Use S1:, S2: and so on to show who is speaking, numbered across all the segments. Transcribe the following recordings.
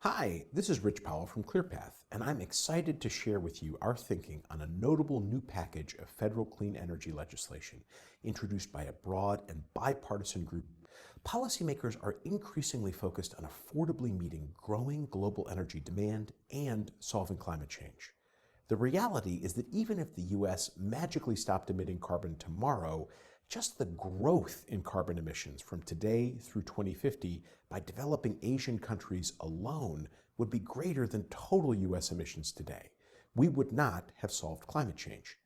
S1: Hi, this is Rich Powell from ClearPath, and I'm excited to share with you our thinking on a notable new package of federal clean energy legislation introduced by a broad and bipartisan group. Policymakers are increasingly focused on affordably meeting growing global energy demand and solving climate change. The reality is that even if the U.S. magically stopped emitting carbon tomorrow, just the growth in carbon emissions from today through 2050 by developing Asian countries alone would be greater than total U.S. emissions today. We would not have solved climate change.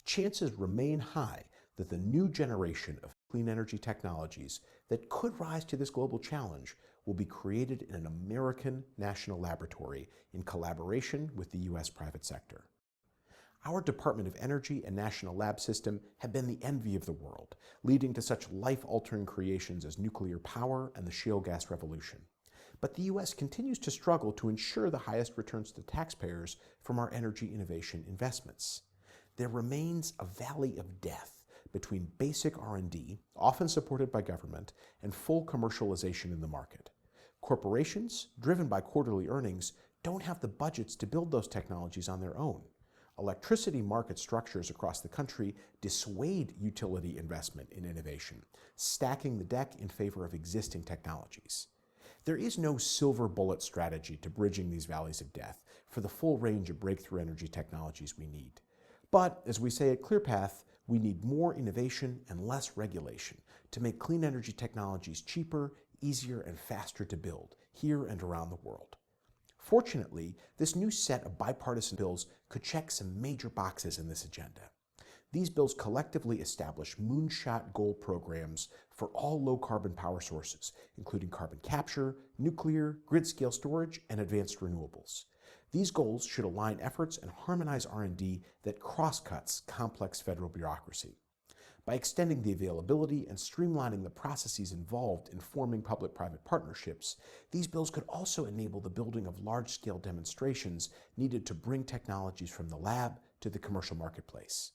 S1: Chances remain high that the new generation of clean energy technologies that could rise to this global challenge will be created in an American national laboratory in collaboration with the U.S. private sector. Our Department of Energy and National Lab System have been the envy of the world, leading to such life-altering creations as nuclear power and the shale gas revolution. But the U.S. continues to struggle to ensure the highest returns to taxpayers from our energy innovation investments. There remains a valley of death between basic R&D, often supported by government, and full commercialization in the market. Corporations, driven by quarterly earnings, don't have the budgets to build those technologies on their own. Electricity market structures across the country dissuade utility investment in innovation, stacking the deck in favor of existing technologies. There is no silver bullet strategy to bridging these valleys of death for the full range of breakthrough energy technologies we need. But, as we say at ClearPath, we need more innovation and less regulation to make clean energy technologies cheaper, easier, and faster to build, here and around the world. Fortunately, this new set of bipartisan bills could check some major boxes in this agenda. These bills collectively establish moonshot goal programs for all low-carbon power sources, including carbon capture, nuclear, grid-scale storage, and advanced renewables. These goals should align efforts and harmonize R&D that cross-cuts complex federal bureaucracy. By extending the availability and streamlining the processes involved in forming public-private partnerships, these bills could also enable the building of large-scale demonstrations needed to bring technologies from the lab to the commercial marketplace.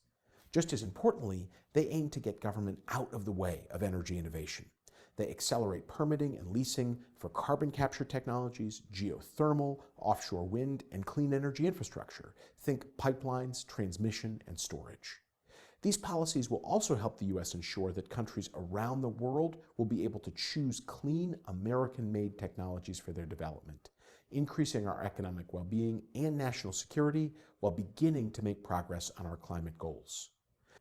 S1: Just as importantly, they aim to get government out of the way of energy innovation. They accelerate permitting and leasing for carbon capture technologies, geothermal, offshore wind, and clean energy infrastructure. Think pipelines, transmission, and storage. These policies will also help the U.S. ensure that countries around the world will be able to choose clean, American-made technologies for their development, increasing our economic well-being and national security while beginning to make progress on our climate goals.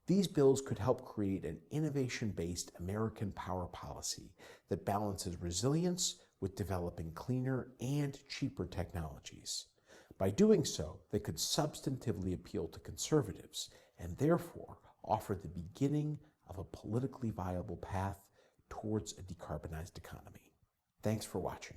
S1: These bills could help create an innovation-based American power policy that balances resilience with developing cleaner and cheaper technologies. By doing so, they could substantively appeal to conservatives and therefore offer the beginning of a politically viable path towards a decarbonized economy. Thanks for watching.